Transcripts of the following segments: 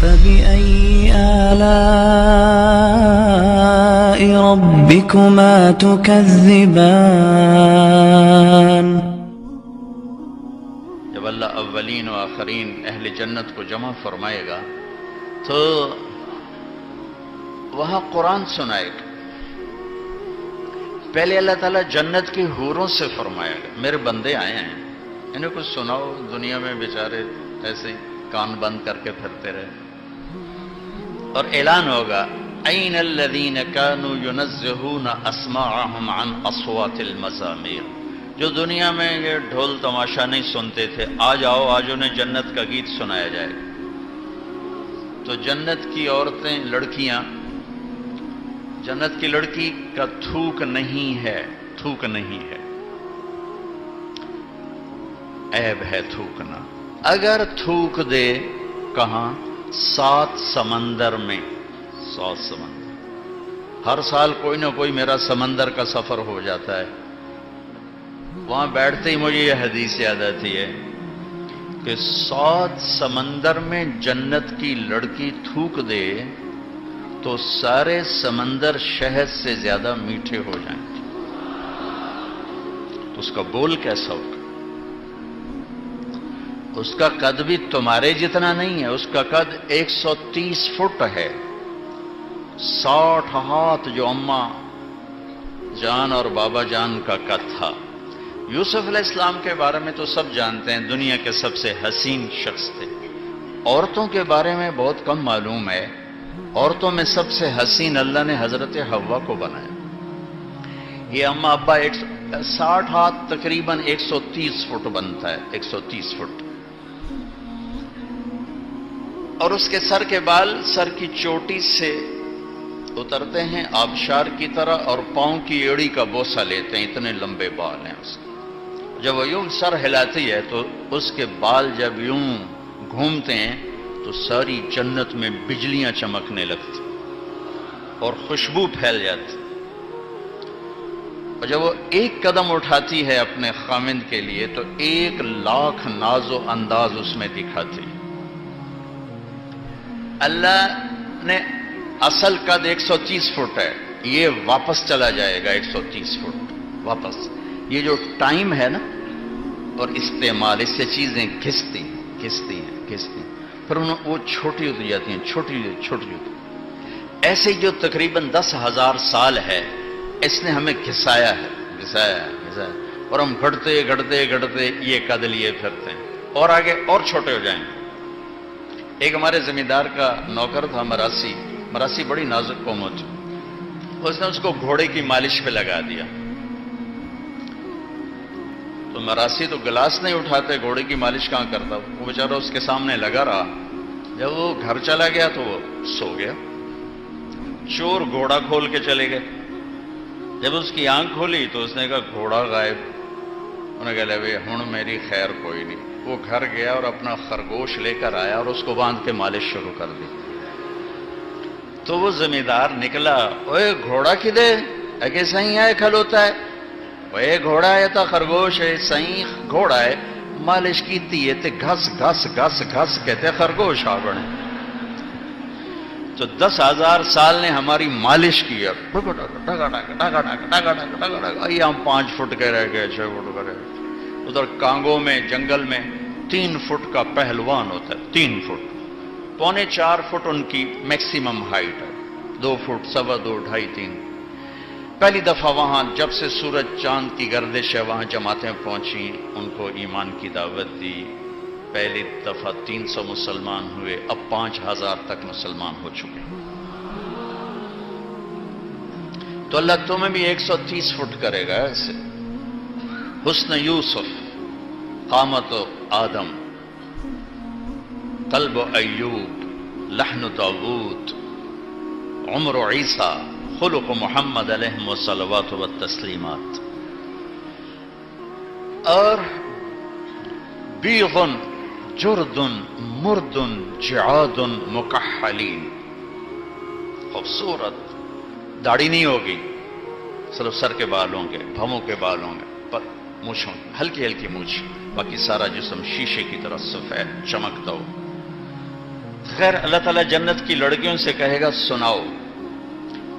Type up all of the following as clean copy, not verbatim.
فبأي آلاء ربكما تكذبان؟ جب اللہ اولین و آخرین اہل جنت کو جمع فرمائے گا تو وہاں قرآن سنائے گا. پہلے اللہ تعالیٰ جنت کی حوروں سے فرمائے گا میرے بندے آئے ہیں انہیں کچھ سناؤ. دنیا میں بیچارے ایسے ہی کان بند کر کے پھرتے رہے. اور اعلان ہوگا این الذین کانوا ینزہون اسماعہم عن اصوات المزامیر. جو دنیا میں یہ ڈھول تماشا نہیں سنتے تھے آج آؤ آج انہیں جنت کا گیت سنایا جائے گا. تو جنت کی عورتیں لڑکیاں جنت کی لڑکی کا تھوک نہیں ہے عیب ہے تھوکنا. اگر تھوک دے کہاں 7 سمندر میں 7 سمندر ہر سال کوئی نہ کوئی میرا سمندر کا سفر ہو جاتا ہے. وہاں بیٹھتے ہی مجھے یہ حدیث یاد آتی ہے کہ 7 سمندر میں جنت کی لڑکی تھوک دے تو سارے سمندر شہد سے زیادہ میٹھے ہو جائیں گے. تو اس کا بول کیسا ہوگا؟ اس کا قد بھی تمہارے جتنا نہیں ہے. اس کا قد 130 فٹ ہے. 60 ہاتھ جو اماں جان اور بابا جان کا قد تھا. یوسف علیہ السلام کے بارے میں تو سب جانتے ہیں دنیا کے سب سے حسین شخص تھے. عورتوں کے بارے میں بہت کم معلوم ہے. عورتوں میں سب سے حسین اللہ نے حضرت حوا کو بنایا. یہ اماں ابا 60 ہاتھ تقریباً 130 فٹ بنتا ہے. 130 فٹ. اور اس کے سر کے بال سر کی چوٹی سے اترتے ہیں آبشار کی طرح اور پاؤں کی ایڑی کا بوسہ لیتے ہیں. اتنے لمبے بال ہیں اس کے. جب وہ یوں سر ہلاتی ہے تو اس کے بال جب یوں گھومتے ہیں تو ساری جنت میں بجلیاں چمکنے لگتی اور خوشبو پھیل جاتی. اور جب وہ ایک قدم اٹھاتی ہے اپنے خامند کے لیے تو 1,00,000 ناز و انداز اس میں دکھاتی. اللہ نے اصل قد 130 فٹ ہے. یہ واپس چلا جائے گا 130 فٹ واپس. یہ جو ٹائم ہے نا اور استعمال اس سے چیزیں گھستی ہیں پھر وہ چھوٹی ہوتی جاتی ہیں چھوٹی ہوتی. ایسے جو تقریباً 10,000 سال ہے اس نے ہمیں گھسایا ہے اور ہم گھڑتے یہ قد لیے پھرتے ہیں اور آگے اور چھوٹے ہو جائیں گے. ایک ہمارے زمیندار کا نوکر تھا مراسی بڑی نازک قوم ہوتی. اس نے اس کو گھوڑے کی مالش پہ لگا دیا. تو مراسی تو گلاس نہیں اٹھاتے گھوڑے کی مالش کہاں کرتا. وہ بیچارہ اس کے سامنے لگا رہا. جب وہ گھر چلا گیا تو وہ سو گیا. چور گھوڑا کھول کے چلے گئے. جب اس کی آنکھ کھولی تو اس نے کہا گھوڑا غائب. انہوں نے کہا لے ہن میری خیر کوئی نہیں. وہ گھر گیا اور اپنا خرگوش لے کر آیا اور اس کو باندھ کے مالش شروع کر دی. تو وہ زمیندار نکلا. اوے گھوڑا کدے اگے صحیح آئے کھل ہوتا ہے. وہ گھوڑا ہے تو خرگوش ہے. صحیح گھوڑا ہے مالش کیتی ہے تے گھس کہتے خرگوش آ بنے. تو 10,000 سال نے ہماری مالش کی ہے. ہم 5 فٹ کے رہ گئے 6 فٹ کے رہ گئے. ادھر کانگو میں جنگل میں 3 فٹ کا پہلوان ہوتا ہے. 3 فٹ 3.25 فٹ ان کی میکسیمم ہائٹ ہے. 2 فٹ 2.25 2.5 3. پہلی دفعہ وہاں جب سے سورج چاند کی گردش ہے وہاں جماعتیں پہنچی ان کو ایمان کی دعوت دی. پہلی دفعہ 300 مسلمان ہوئے. اب 5,000 تک مسلمان ہو چکے. تو اللہ تمہیں بھی 130 فٹ کرے گا. ایسے حسن یوسف قامت آدم قلب ایوب لحن داود عمر عیسیٰ خلق محمد علیہ الصلوات والتسلیمات. اور بیغ جرد مرد جعاد مکحلین. خوبصورت داڑھی نہیں ہوگی صرف سر کے بال ہوں گے بھووں کے بال ہوں گے پر مونچھوں ہلکی ہلکی مونچھ. باقی سارا جسم شیشے کی طرح سفید چمکتا ہو. خیر اللہ تعالیٰ جنت کی لڑکیوں سے کہے گا سناؤ،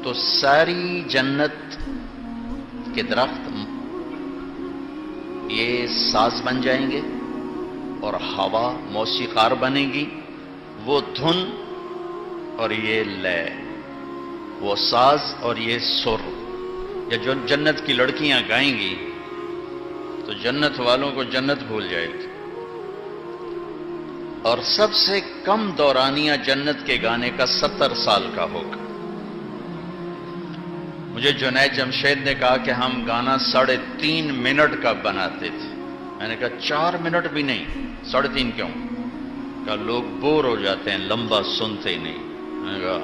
تو ساری جنت کے درخت یہ ساز بن جائیں گے، اور ہوا موسیقار بنے گی، وہ دھن اور یہ لے، وہ ساز اور یہ سر، یا جو جنت کی لڑکیاں گائیں گی تو جنت والوں کو جنت بھول جائے گی۔ اور سب سے کم دورانیہ جنت کے گانے کا 70 سال کا ہوگا۔ مجھے جنید جمشید نے کہا کہ ہم گانا 3.5 منٹ کا بناتے تھے، میں نے کہا 4 منٹ بھی نہیں، 3.5 کیوں؟ کہ لوگ بور ہو جاتے ہیں، لمبا سنتے ہی نہیں۔ میں نے کہا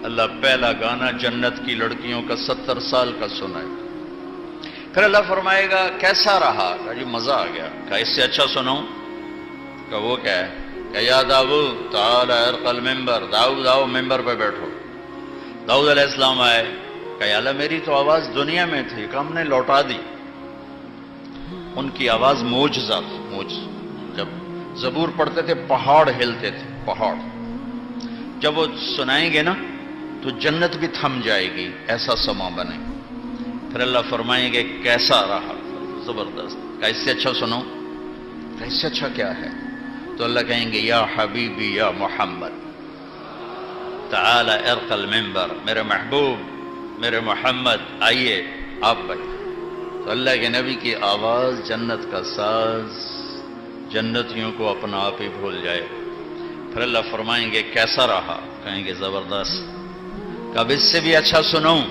اللہ پہلا گانا جنت کی لڑکیوں کا 70 سال کا سنائے۔ پھر اللہ فرمائے گا کیسا رہا؟ کہا جی مزہ آ گیا۔ کہا اس سے اچھا سناؤں؟ کہ وہ کیا ہے؟ کہ یا داؤد تعالی ارقى المنبر، داؤد آؤ ممبر پہ بیٹھو۔ داؤد علیہ السلام آئے، کہ یا اللہ میری تو آواز دنیا میں تھی، کہ ہم نے لوٹا دی۔ ان کی آواز معجزہ تھی، معجزہ۔ جب زبور پڑھتے تھے پہاڑ ہلتے تھے، پہاڑ۔ جب وہ سنائیں گے نا تو جنت بھی تھم جائے گی، ایسا سما بنے۔ پھر اللہ فرمائیں گے کیسا رہا؟ زبردست۔ کہ اس سے اچھا سنو؟ کہ اس سے اچھا کیا ہے؟ تو اللہ کہیں گے یا حبیبی یا محمد تعالی ارقى المنبر، میرے محبوب میرے محمد آئیے آپ بیٹھیں۔ تو اللہ کے نبی کی آواز جنت کا ساز جنتیوں کو اپنا آپ ہی بھول جائے۔ پھر اللہ فرمائیں گے کیسا رہا؟ کہیں گے زبردست۔ کب اس سے بھی اچھا سنوں؟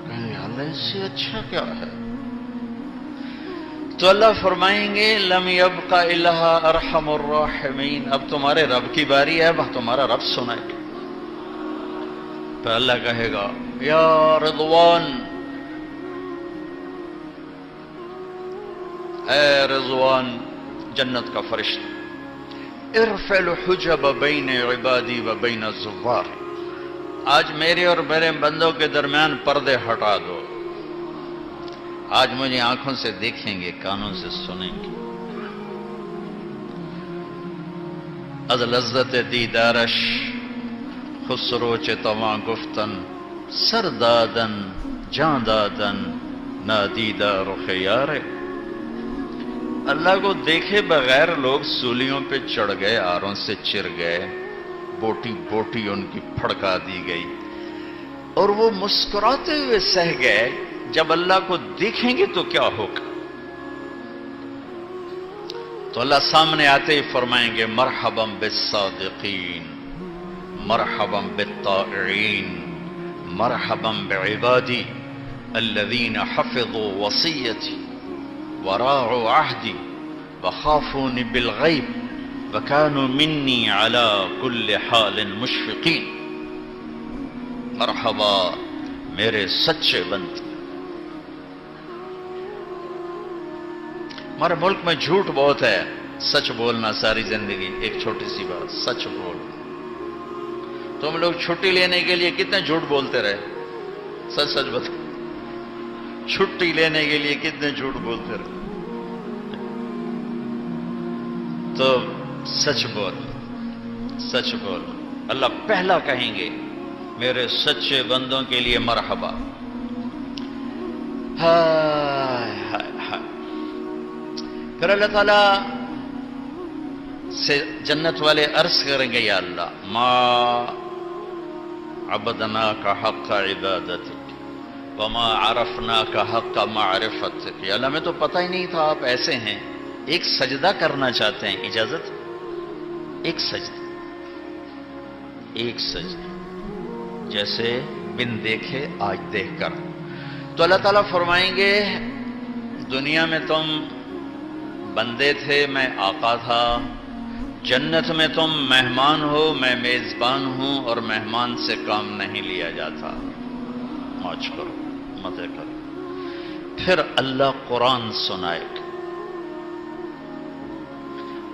کہیں گے اللہ اس سے اچھا کیا ہے؟ تو اللہ فرمائیں گے لم یبق الا ارحم الراحمین، اب تمہارے رب کی باری ہے، اب تمہارا رب سنائے گا۔ تو اللہ کہے گا یا رضوان، اے رضوان جنت کا فرشتہ، ارفع الحجب بین عبادی و بین الزوار، آج میرے اور میرے بندوں کے درمیان پردے ہٹا دو، آج مجھے آنکھوں سے دیکھیں گے، کانوں سے سنیں گے۔ از لذت دیدارش خسرو چتواں گفتن، سر دادن جان دادن نادیدہ رخ یار۔ اللہ کو دیکھے بغیر لوگ سولیوں پہ چڑھ گئے، آروں سے چر گئے، بوٹی بوٹی ان کی پھڑکا دی گئی، اور وہ مسکراتے ہوئے سہ گئے۔ جب اللہ کو دیکھیں گے تو کیا ہوگا؟ تو اللہ سامنے آتے ہی فرمائیں گے مرحبا بالصادقین، مرحبا بالطائعین، مرحبا بعبادی الذین حفظوا وصیتی وراعوا عہدی وخافونی بالغیب وکانوا منی علی کل حال مشفقین۔ مرحبا میرے سچے بندے۔ ہمارے ملک میں جھوٹ بہت ہے، سچ بولنا ساری زندگی۔ ایک چھوٹی سی بات، سچ بول۔ تم لوگ چھٹی لینے کے لیے کتنے جھوٹ بولتے رہے؟ سچ سچ بتا، چھٹی لینے کے لیے کتنے جھوٹ بولتے رہے؟ تو سچ بول، سچ بول۔ اللہ پہلا کہیں گے میرے سچے بندوں کے لیے مرحبا۔ ہائے ہائے ہائے۔ پھر اللہ تعالیٰ سے جنت والے عرض کریں گے یا اللہ ما عبدناک حق عبادتک وما عرفناک حق معرفتک۔ یا اللہ میں تو پتہ ہی نہیں تھا آپ ایسے ہیں، ایک سجدہ کرنا چاہتے ہیں، اجازت؟ ایک سجدہ، ایک سجدہ، جیسے بن دیکھے آج دیکھ کر۔ تو اللہ تعالیٰ فرمائیں گے دنیا میں تم بندے تھے، میں آقا تھا، جنت میں تم مہمان ہو، میں میزبان ہوں، اور مہمان سے کام نہیں لیا جاتا، موج کرو مزے کرو۔ پھر اللہ قرآن سنائے گا،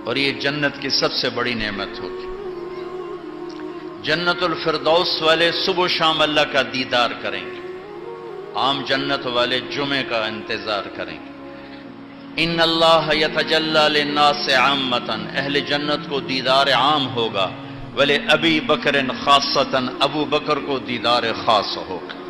اور یہ جنت کی سب سے بڑی نعمت ہوگی۔ جنت الفردوس والے صبح و شام اللہ کا دیدار کریں گے، عام جنت والے جمعے کا انتظار کریں گے۔ ان اللہ یتجلی للناس عامۃ، اہل جنت کو دیدار عام ہوگا، ولی ابی بکر خاصۃ، ابو بکر کو دیدار خاص ہوگا۔